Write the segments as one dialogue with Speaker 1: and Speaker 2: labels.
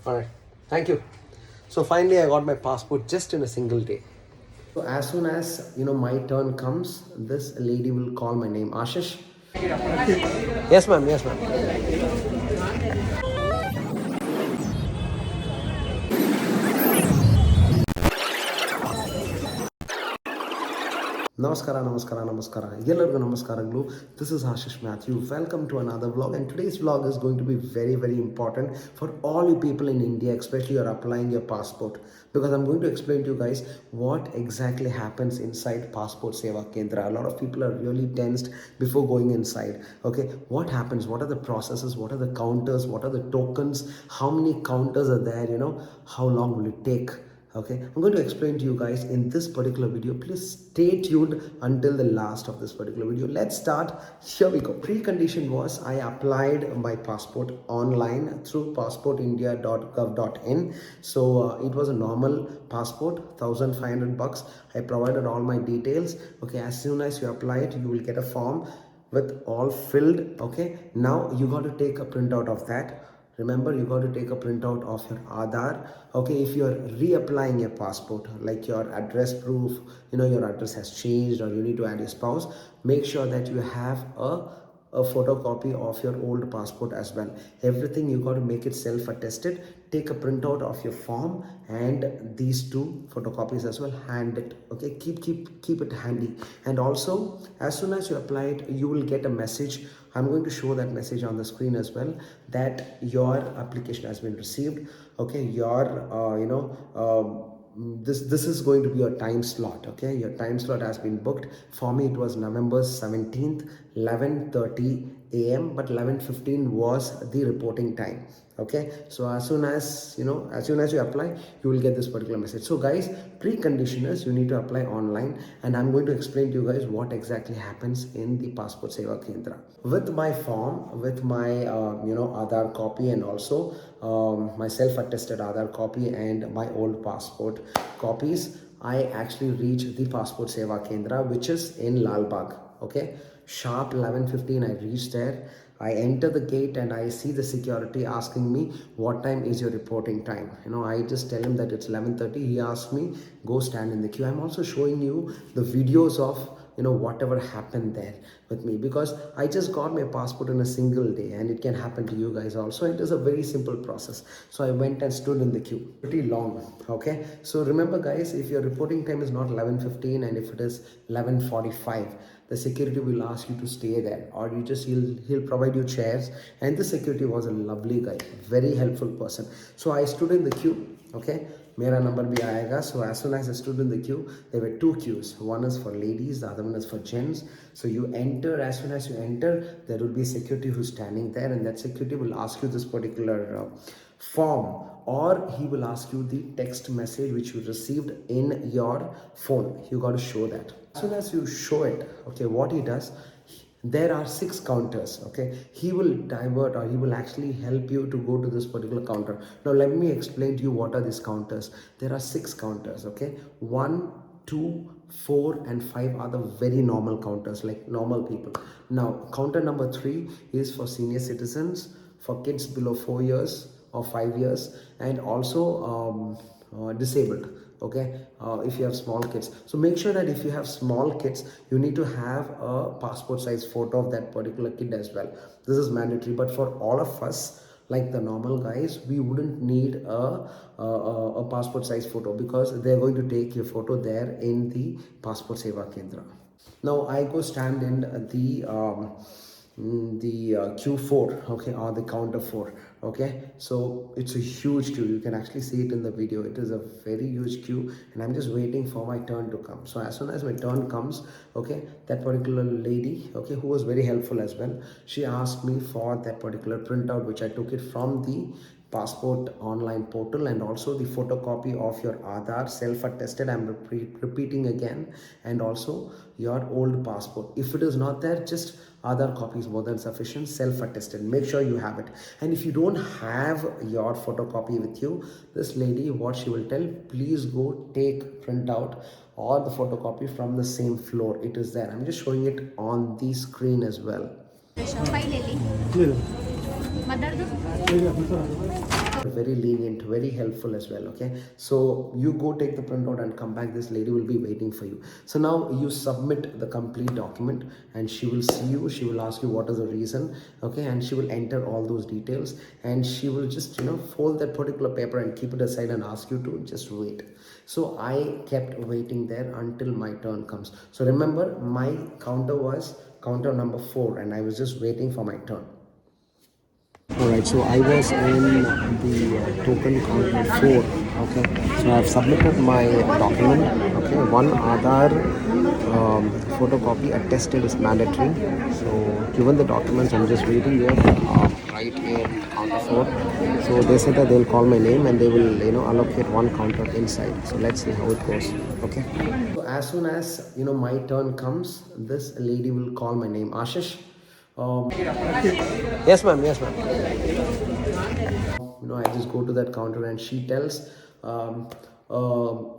Speaker 1: Alright, thank you. So finally I got my passport just in a single day. So as soon as my turn comes, this lady will call my name. Ashish? Yes ma'am, yes ma'am. Namaskara, Namaskara, Namaskara. Ellargu Namaskarangalu. This is Ashish Matthew. Welcome to another vlog, and today's vlog is going to be very, very important for all you people in India, especially you're applying your passport, because I'm going to explain to you guys what exactly happens inside Passport Seva Kendra. A lot of people are really tensed before going inside. Okay, what happens? What are the processes? What are the counters? What are the tokens? How many counters are there? How long will it take? Okay, I'm going to explain to you guys in this particular video. Please stay tuned until the last of this particular video. Let's start. Here we go. Precondition was I applied my passport online through passportindia.gov.in. So it was a normal passport, $1,500. I provided all my details. Okay, as soon as you apply it, you will get a form with all filled. Okay, now you got to take a printout of that. Remember, you got to take a printout of your Aadhaar. Okay, if you're reapplying your passport, like your address proof, your address has changed, or you need to add your spouse, make sure that you have a photocopy of your old passport as well. Everything you got to make it self-attested. Take a printout of your form and these two photocopies as well. Hand it. Okay, keep it handy. And also, as soon as you apply it, you will get a message. I'm going to show that message on the screen as well, that your application has been received. Okay, your this is going to be your time slot. Okay, your time slot has been booked. For me, it was November 17th, 11:30 a.m. but 11:15 was the reporting time. Okay, so as soon as you apply, you will get this particular message. So guys, precondition is you need to apply online, and I'm going to explain to you guys what exactly happens in the Passport Seva Kendra. With my form, with my Aadhaar copy, and also my self-attested Aadhaar copy and my old passport copies, I actually reached the Passport Seva Kendra, which is in Lal Bagh. Okay, sharp 11:15 I reached there. I enter the gate and I see the security asking me, what time is your reporting time? I just tell him that it's 11:30. He asks me, go stand in the queue. I'm also showing you the videos of whatever happened there with me, because I just got my passport in a single day, and it can happen to you guys also. It is a very simple process. So I went and stood in the queue pretty long. Okay, so remember guys, if your reporting time is not 11:15 and if it is 11:45, the security will ask you to stay there, or he'll provide you chairs. And the security was a lovely guy, very helpful person. So I stood in the queue. Okay, mera number bhi aayega. So as soon as I stood in the queue, there were two queues. One is for ladies, the other one is for gents. So you enter. As soon as you enter, there will be security who's standing there, and that security will ask you this particular form, or he will ask you the text message which you received in your phone. You got to show that. As soon as you show it, okay, what he does, there are 6 counters. Okay, he will divert, or he will actually help you to go to this particular counter. Now let me explain to you what are these counters. There are 6 counters. Okay, 1, 2, 4 and 5 are the very normal counters, like normal people. Now counter number 3 is for senior citizens, for kids below 4 years or 5 years, and also disabled. Okay, if you have small kids. So make sure that if you have small kids, you need to have a passport size photo of that particular kid as well. This is mandatory, but for all of us, like the normal guys, we wouldn't need a passport size photo, because they're going to take your photo there in the Passport Seva Kendra. Now I go stand in the Q4, okay, or the counter 4. Okay, so it's a huge queue. You can actually see it in the video. It is a very huge queue, and I'm just waiting for my turn to come. So as soon as my turn comes, okay, that particular lady, okay, who was very helpful as well, she asked me for that particular printout, which I took it from the passport online portal, and also the photocopy of your Aadhaar self-attested, I'm repeating again, and also your old passport. If it is not there, just Aadhaar copy is more than sufficient, self-attested. Make sure you have it. And if you don't have your photocopy with you, this lady, what she will tell, please go take printout or the photocopy from the same floor. It is there. I'm just showing it on the screen as well. very lenient, very helpful as well. Okay, so you go take the printout and come back. This lady will be waiting for you. So now you submit the complete document and she will see you. She will ask you what is the reason. Okay, and she will enter all those details and she will just fold that particular paper and keep it aside and ask you to just wait. So I kept waiting there until my turn comes. So remember, my counter was counter number 4 and I was just waiting for my turn. Alright, so I was in the token counter 4. Okay, so I've submitted my document. Okay, one Aadhaar photocopy attested is mandatory. So given the documents, I'm just waiting here, right here, counter 4. So they said that they'll call my name and they will allocate one counter inside. So let's see how it goes. Okay, so as soon as my turn comes, this lady will call my name, Ashish. Yes, ma'am. Yes, ma'am. I just go to that counter and she tells, I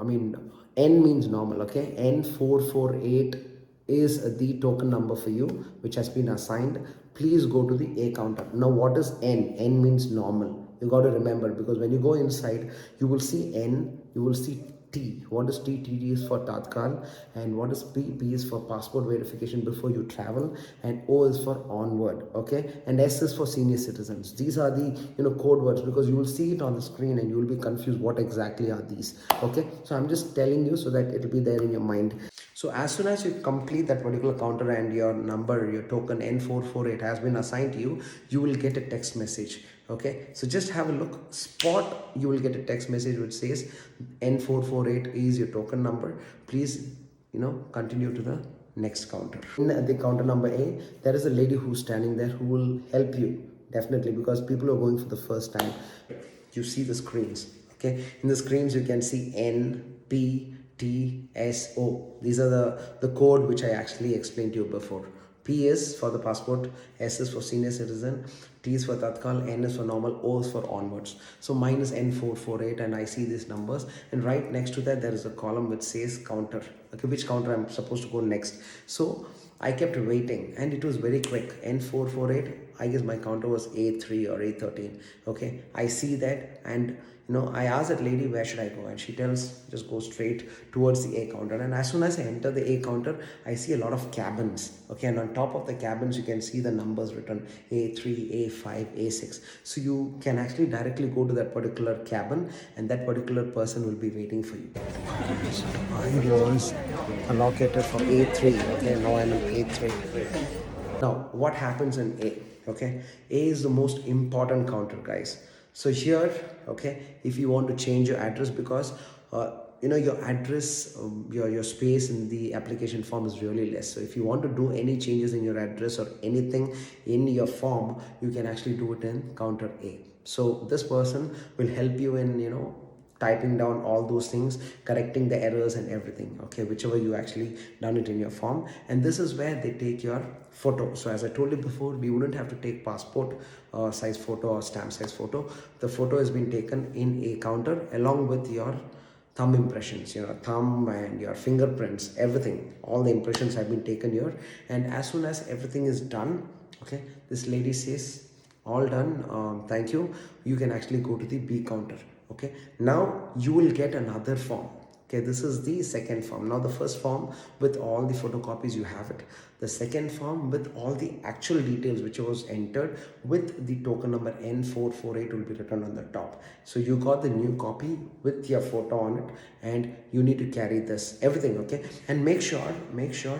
Speaker 1: mean, N means normal, okay? N448 is the token number for you, which has been assigned. Please go to the A counter. Now, what is N? N means normal. You got to remember, because when you go inside, you will see N, you will see T. What is T? T is for Tatkal, and what is P? P is for passport verification before you travel, and O is for onward, okay? And S is for senior citizens. These are the code words, because you will see it on the screen and you will be confused what exactly are these, okay? So I'm just telling you so that it will be there in your mind. So as soon as you complete that particular counter and your number, your token N448 has been assigned to you, you will get a text message. Okay, so just have a look. Spot, you will get a text message which says N448 is your token number. Please, continue to the next counter. In the counter number A, there is a lady who's standing there who will help you definitely, because people are going for the first time. You see the screens. Okay, in the screens you can see N, P, T, S, O. These are the code which I actually explained to you before. P is for the passport, S is for senior citizen, T is for Tatkal, N is for normal, O is for onwards. So mine is N448 and I see these numbers, and right next to that there is a column which says counter. Okay, which counter I'm supposed to go next. So I kept waiting and it was very quick. N448, I guess my counter was A3 or A13. Okay, I see that, and I asked that lady, where should I go? And she tells, just go straight towards the A counter. And as soon as I enter the A counter, I see a lot of cabins. Okay, and on top of the cabins, you can see the numbers written A3, A5, A6. So you can actually directly go to that particular cabin and that particular person will be waiting for you. So I was allocated for A3. Okay, now I'm in A3. Now, what happens in A? Okay, A is the most important counter, guys. So here, okay, if you want to change your address, because your address, your space in the application form is really less. So if you want to do any changes in your address or anything in your form, you can actually do it in counter A. So this person will help you in typing down all those things, correcting the errors and everything, okay, whichever you actually done it in your form. And this is where they take your photo. So as I told you before, we wouldn't have to take passport size photo or stamp size photo. The photo has been taken in a counter along with your thumb impressions, your thumb and your fingerprints, everything, all the impressions have been taken here. And as soon as everything is done, okay, this lady says all done, thank you, you can actually go to the B counter. Okay, now you will get another form. Okay, this is the second form. Now the first form with all the photocopies, you have it. The second form with all the actual details which was entered with the token number N448 will be written on the top. So you got the new copy with your photo on it, and you need to carry this everything. Okay, and make sure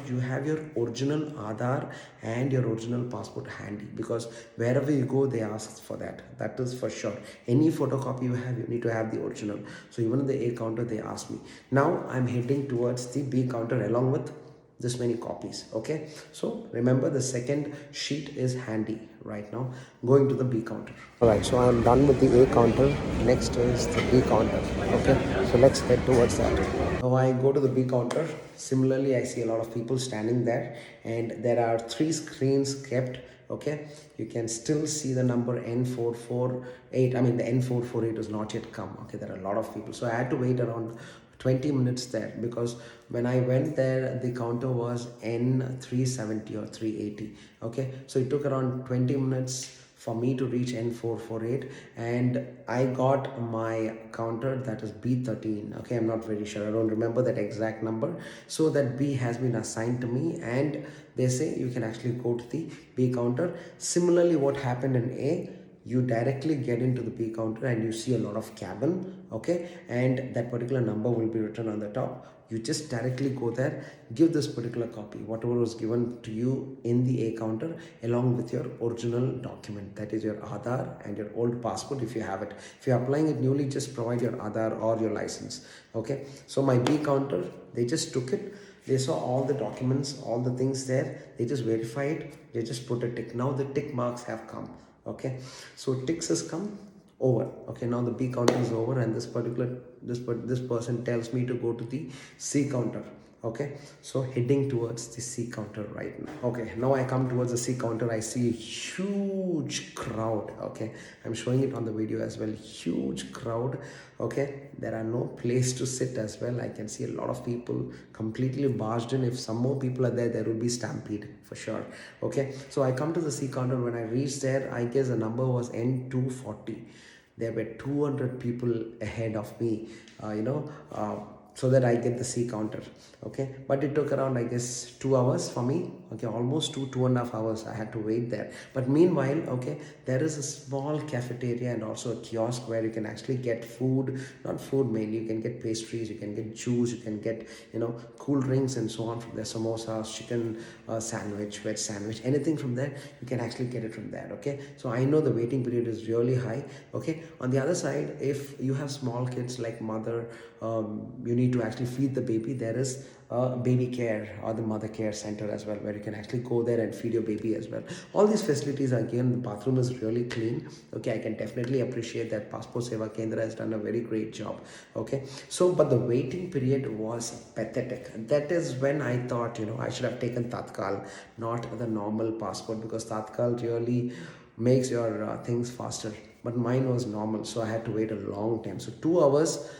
Speaker 1: you have your original Aadhaar and your original passport handy, because wherever you go they ask for that is for sure. Any photocopy you have, you need to have the original. So even in the A counter they ask me. Now I'm heading towards the B counter along with this many copies. Okay, so remember the second sheet is handy right now. Going to the B counter. Alright, so I'm done with the A counter. Next is the B counter. Okay, so let's head towards that. Now I go to the B counter. Similarly, I see a lot of people standing there, and there are 3 screens kept. Okay, you can still see the number N448. I mean, the N448 has not yet come. Okay, there are a lot of people, so I had to wait around 20 minutes there, because when I went there the counter was N370 or 380. Okay, so it took around 20 minutes for me to reach N448, and I got my counter, that is B13. Okay, I'm not very sure, I don't remember that exact number. So that B has been assigned to me, and they say you can actually go to the B counter. Similarly, what happened in A, you directly get into the B counter and you see a lot of cabin, okay, and that particular number will be written on the top. You just directly go there, give this particular copy, whatever was given to you in the A counter, along with your original document, that is your Aadhaar and your old passport if you have it. If you're applying it newly, just provide your Aadhaar or your license. Okay, so my B counter, they just took it, they saw all the documents, all the things there, they just verified, they just put a tick. Now the tick marks have come. Okay, so ticks has come over. Okay, now the B counter is over, and this person tells me to go to the C counter. Okay, so heading towards the C counter right now. Okay, now I come towards the C counter, I see a huge crowd. Okay, I'm showing it on the video as well, huge crowd. Okay, there are no place to sit as well. I can see a lot of people completely barged in. If some more people are there, there will be stampede for sure. Okay, so I come to the C counter. When I reached there, I guess the number was N240. There were 200 people ahead of me, so that I get the C counter. Okay, but it took around, I guess, 2 hours for me. Okay, almost 2.5 hours I had to wait there. But meanwhile, okay, there is a small cafeteria and also a kiosk where you can actually get food, not food mainly, you can get pastries, you can get juice, you can get, cool drinks and so on from there, samosas, chicken sandwich, veg sandwich, anything from there, you can actually get it from there. Okay, so I know the waiting period is really high. Okay, on the other side, if you have small kids like mother, you need to actually feed the baby, there is baby care or the mother care center as well, where you can actually go there and feed your baby as well. All these facilities are given. The bathroom is really clean. Okay, I can definitely appreciate that Passport Seva Kendra has done a very great job. Okay, so but the waiting period was pathetic. That is when I thought, I should have taken Tatkal, not the normal passport, because Tatkal really makes your things faster, but mine was normal, so I had to wait a long time. So 2 hours,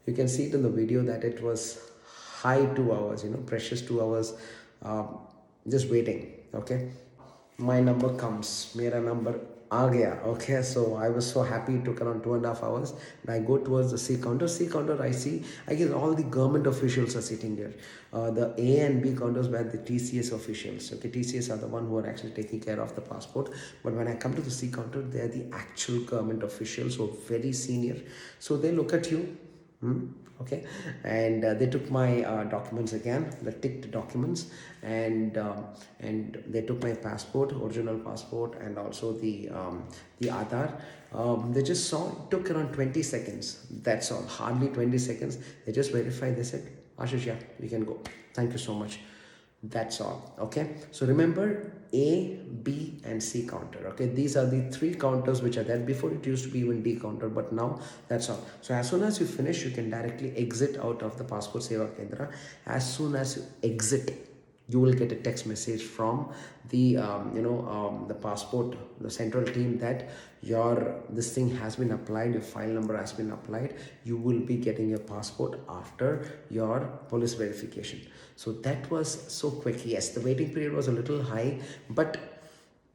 Speaker 1: you can see it in the video that it was high 2 hours, precious 2 hours, just waiting. Okay, my number comes, mera number aa gaya. Okay, so I was so happy. It took around 2.5 hours, and I go towards the C counter. I see, I guess all the government officials are sitting there. The A and B counters were the TCS officials. Okay, TCS are the one who are actually taking care of the passport, but when I come to the C counter, they are the actual government officials, so very senior. So they look at you. Okay, and they took my documents again, the ticked documents, and they took my passport, original passport, and also the Aadhaar. They just saw, it took around 20 seconds, that's all, hardly 20 seconds. They just verified, they said, Ashish, yeah, you can go, thank you so much. That's all. Okay, so remember, A, B and C counter. Okay, these are the three counters which are there. Before it used to be even D counter, but now that's all. So as soon as you finish, you can directly exit out of the Passport Seva Kendra. As soon as you exit, you will get a text message from the the passport, the central team, that this thing has been applied, your file number has been applied. You will be getting your passport after your police verification. So that was so quick. Yes, the waiting period was a little high, but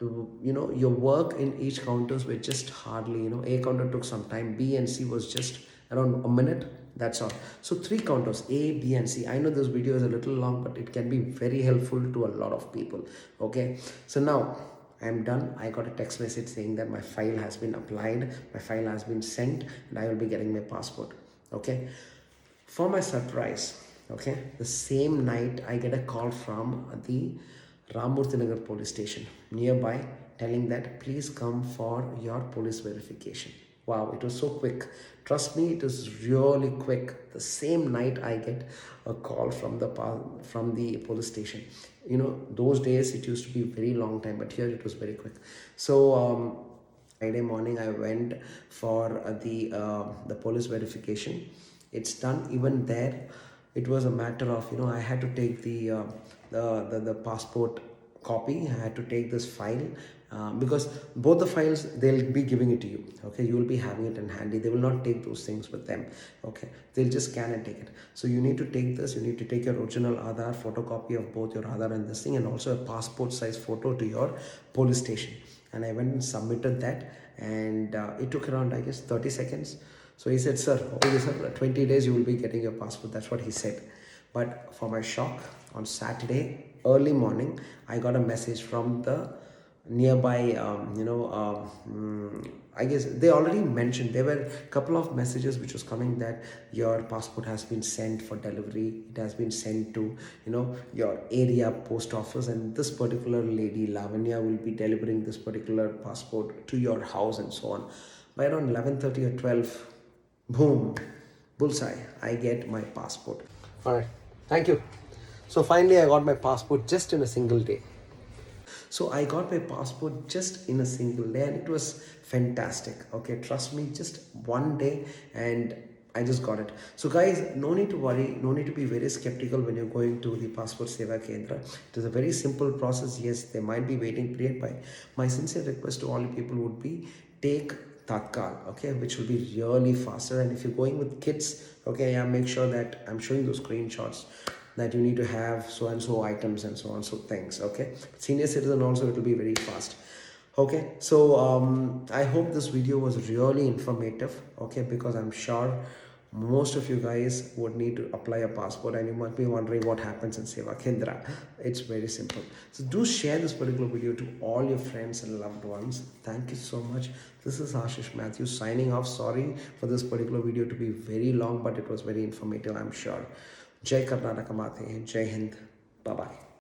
Speaker 1: your work in each counters were just hardly, A counter took some time, B and C was just around a minute, that's all. So three counters, A, B and C. I know this video is a little long, but it can be very helpful to a lot of people. Okay, so now I'm done. I got a text message saying that my file has been applied, my file has been sent, and I will be getting my passport. Okay, for my surprise, okay, the same night I get a call from the Ramurtinagar police station nearby, telling that please come for your police verification. Wow, it was so quick. Trust me, it is really quick. The same night I get a call from the police station. Those days it used to be very long time, but here it was very quick. So Friday morning I went for the police verification. It's done. Even there, it was a matter of, I had to take the passport copy. I had to take this file, because both the files, they'll be giving it to you. Okay, you will be having it in handy. They will not take those things with them. Okay, they'll just scan and take it. So you need to take this. You need to take your original Aadhaar, photocopy of both your Aadhaar and this thing, and also a passport size photo to your police station. and I went and submitted that, and it took around, I guess, 30 seconds. So he said, sir, okay, sir, 20 days you will be getting your passport. That's what he said. But for my shock, on Saturday early morning, I got a message from the nearby, I guess they already mentioned, there were a couple of messages which was coming that your passport has been sent for delivery. It has been sent to, your area post office, and this particular lady Lavanya will be delivering this particular passport to your house and so on. By around 11:30 or 12, boom, bullseye, I get my passport. All right, thank you. So finally I got my passport just in a single day. So I got my passport just in a single day, and it was fantastic. Okay, trust me, just one day, and I just got it. So guys, no need to worry, no need to be very skeptical when you're going to the Passport Seva Kendra. It is a very simple process. Yes, there might be waiting period, but my sincere request to all you people would be, take Tatkal, okay, which will be really faster. And if you're going with kids, okay, yeah, make sure that I'm showing those screenshots, that you need to have so and so items and so on, so things, okay. Senior citizen also, it will be very fast. Okay, so I hope this video was really informative, okay, because I'm sure most of you guys would need to apply a passport, and you might be wondering what happens in Seva Kendra. It's very simple. So do share this particular video to all your friends and loved ones. Thank you so much. This is Ashish Matthews signing off. Sorry for this particular video to be very long, but it was very informative, I'm sure. Jai Karnataka Mate, Jai Hind. Bye bye.